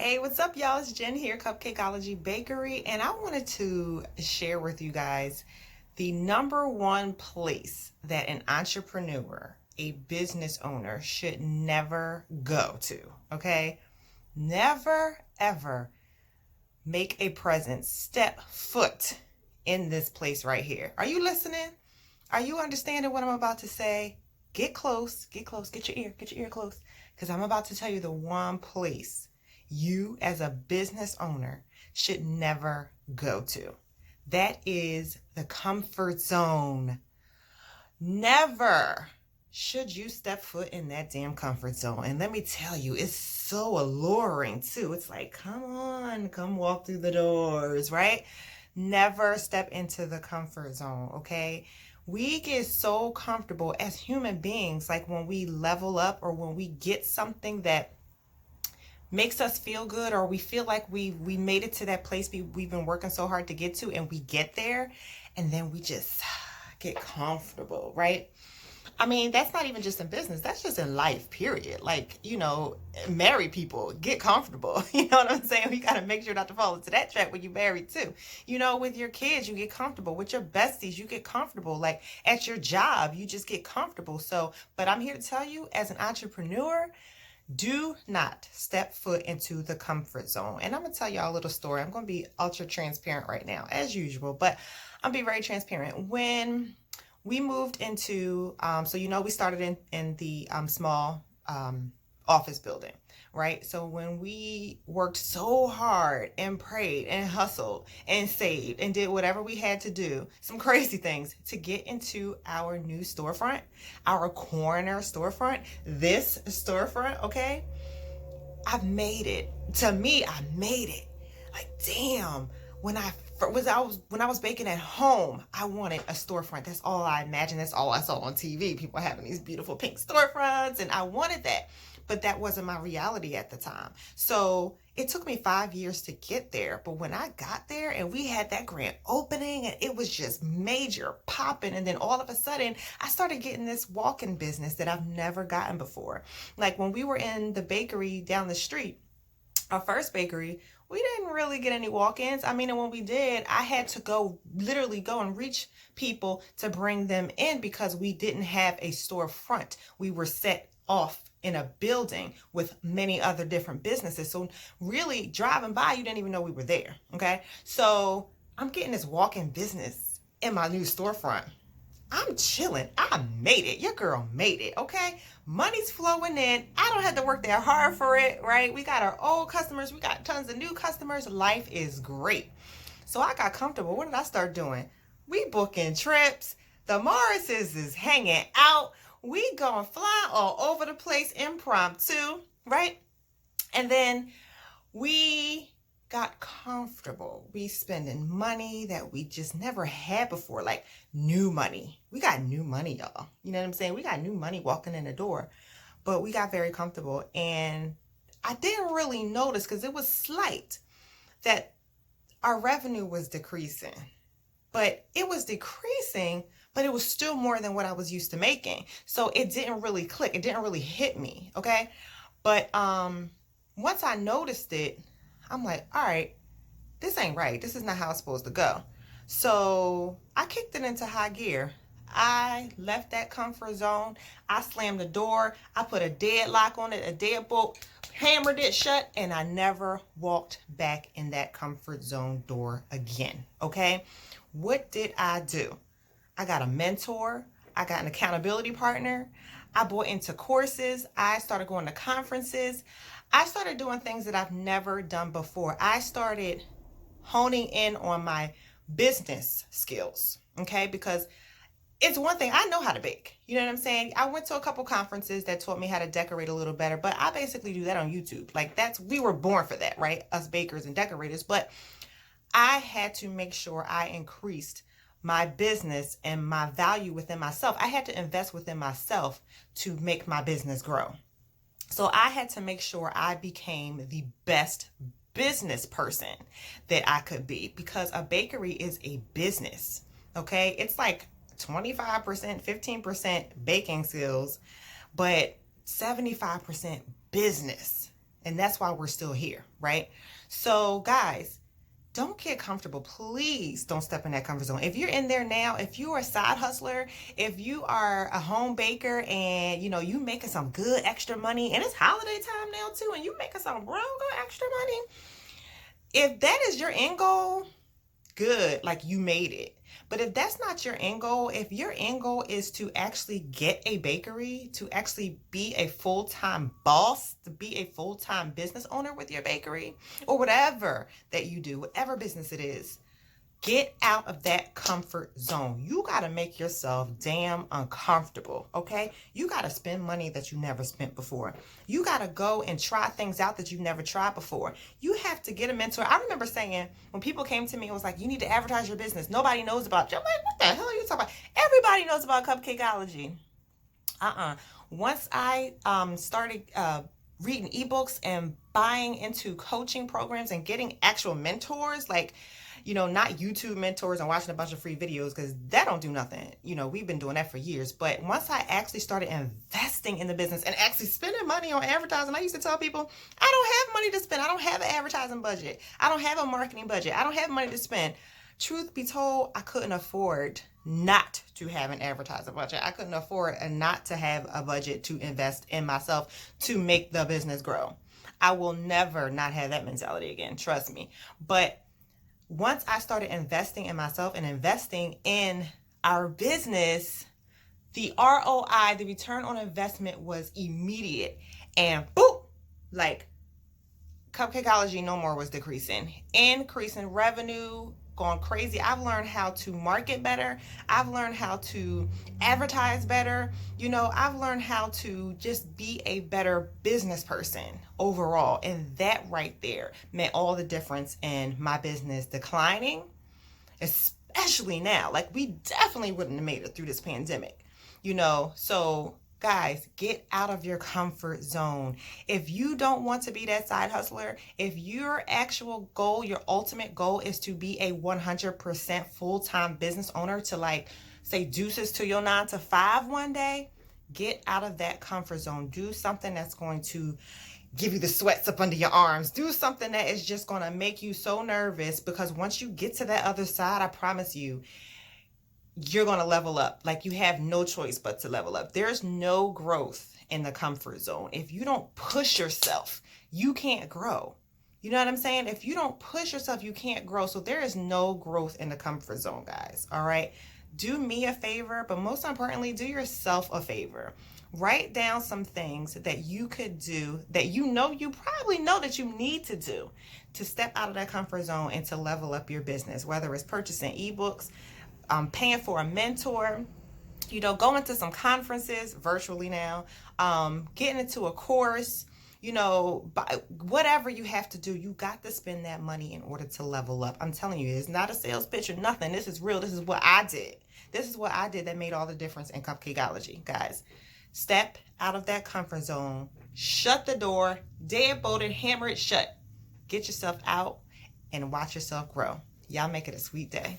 Hey, what's up, y'all? It's Jen here, Cupcakeology Bakery, and I wanted to share with you guys the number one place that an entrepreneur, a business owner, should never go to. Okay? Never, ever make a presence, step foot in this place right here. Are you listening? Are you understanding what I'm about to say? Get close, get your ear close, because I'm about to tell you the one place you as a business owner should never go to. That is the comfort zone. Never should you step foot in that damn comfort zone. And let me tell you, it's so alluring too. It's like, come on, come walk through the doors, right? Never step into the comfort zone, okay? We get so comfortable as human beings, like when we level up or when we get something that makes us feel good, or we feel like we made it to that place we've been working so hard to get to, and we get there and then we just get comfortable, right? I mean, that's not even just in business. That's just in life, period. Like, married people, get comfortable. You know what I'm saying? You got to make sure not to fall into that trap when you're married, too. With your kids, you get comfortable. With your besties, you get comfortable. Like, at your job, you just get comfortable. So, but I'm here to tell you, as an entrepreneur, do not step foot into the comfort zone. And I'm going to tell y'all a little story. I'm going to be ultra transparent right now, as usual, but I'll be very transparent. When we moved into, we started in the small office building, right? So when we worked so hard and prayed and hustled and saved and did whatever we had to do, some crazy things to get into our new storefront, our corner storefront, this storefront, okay? I've made it. To me, I made it. Like, damn, when I was baking at home, I wanted a storefront. That's all I imagined. That's all I saw on TV. People having these beautiful pink storefronts, and I wanted that. But that wasn't my reality at the time. So it took me 5 years to get there. But when I got there and we had that grand opening and it was just major popping, and then all of a sudden I started getting this walk-in business that I've never gotten before. Like when we were in the bakery down the street, our first bakery, we didn't really get any walk-ins. I mean, and when we did, I had to literally go and reach people to bring them in because we didn't have a storefront. We were set off in a building with many other different businesses. So really driving by, you didn't even know we were there. Okay. So I'm getting this walk-in business in my new storefront. I'm chilling. I made it. Your girl made it, okay? Money's flowing in. I don't have to work that hard for it, right? We got our old customers. We got tons of new customers. Life is great. So I got comfortable. What did I start doing? We booking trips. The Morrises is hanging out. We going fly all over the place impromptu, right? And then we got comfortable. We spending money that we just never had before, like new money. We got new money, y'all. You know what I'm saying? We got new money walking in the door, but we got very comfortable. And I didn't really notice, because it was slight, that our revenue was decreasing. But it was decreasing, but it was still more than what I was used to making. So it didn't really click. It didn't really hit me, okay? But once I noticed it, I'm like, all right, this ain't right. This is not how it's supposed to go. So I kicked it into high gear. I left that comfort zone. I slammed the door. I put a deadlock on it, a deadbolt, hammered it shut, and I never walked back in that comfort zone door again. Okay? What did I do? I got a mentor. I got an accountability partner. I bought into courses. I started going to conferences. I started doing things that I've never done before. I started honing in on my business skills, okay? Because it's one thing, I know how to bake. You know what I'm saying? I went to a couple conferences that taught me how to decorate a little better, but I basically do that on YouTube. Like we were born for that, right? Us bakers and decorators. But I had to make sure I increased my business and my value within myself. I had to invest within myself to make my business grow. So I had to make sure I became the best business person that I could be, because a bakery is a business, okay? It's like 25%, 15% baking skills, but 75% business. And that's why we're still here, right? So guys, don't get comfortable. Please don't step in that comfort zone. If you're in there now, if you are a side hustler, if you are a home baker and you making some good extra money, and it's holiday time now too, and you making some real good extra money, if that is your end goal, good, like you made it. But if that's not your end goal, if your end goal is to actually get a bakery, to actually be a full-time boss, to be a full-time business owner with your bakery, or whatever that you do, whatever business it is, get out of that comfort zone. You got to make yourself damn uncomfortable, okay? You got to spend money that you never spent before. You got to go and try things out that you've never tried before. You have to get a mentor. I remember saying, when people came to me and was like, you need to advertise your business. Nobody knows about you. I'm like, what the hell are you talking about? Everybody knows about Cupcakeology. Once I started reading ebooks and buying into coaching programs and getting actual mentors, like, not YouTube mentors and watching a bunch of free videos, because that don't do nothing. We've been doing that for years. But once I actually started investing in the business and actually spending money on advertising, I used to tell people, I don't have money to spend. I don't have an advertising budget. I don't have a marketing budget. I don't have money to spend. Truth be told, I couldn't afford not to have an advertising budget. I couldn't afford not to have a budget to invest in myself to make the business grow. I will never not have that mentality again. Trust me. But once I started investing in myself and investing in our business, the ROI, the return on investment, was immediate. And boop, like Cupcakeology no more was decreasing. Increasing revenue, going crazy. I've learned how to market better. I've learned how to advertise better. I've learned how to just be a better business person overall. And that right there made all the difference in my business declining, especially now. Like, we definitely wouldn't have made it through this pandemic, so guys, get out of your comfort zone. If you don't want to be that side hustler, if your actual goal, your ultimate goal is to be a 100% full-time business owner, to say deuces to your 9 to 5 one day, get out of that comfort zone. Do something that's going to give you the sweats up under your arms. Do something that is just going to make you so nervous, because once you get to that other side, I promise you, you're going to level up. Like, you have no choice but to level up. There's no growth in the comfort zone. If you don't push yourself, you can't grow. You know what I'm saying? If you don't push yourself, you can't grow. So there is no growth in the comfort zone, guys. All right. Do me a favor, but most importantly, do yourself a favor. Write down some things that you could do that you probably know that you need to do to step out of that comfort zone and to level up your business, whether it's purchasing ebooks, paying for a mentor, going to some conferences virtually now, getting into a course, whatever you have to do, you got to spend that money in order to level up. I'm telling you, it's not a sales pitch or nothing. This is real. This is what I did. This is what I did that made all the difference in Cupcakeology, guys. Step out of that comfort zone, shut the door, deadbolt it, hammer it shut. Get yourself out and watch yourself grow. Y'all make it a sweet day.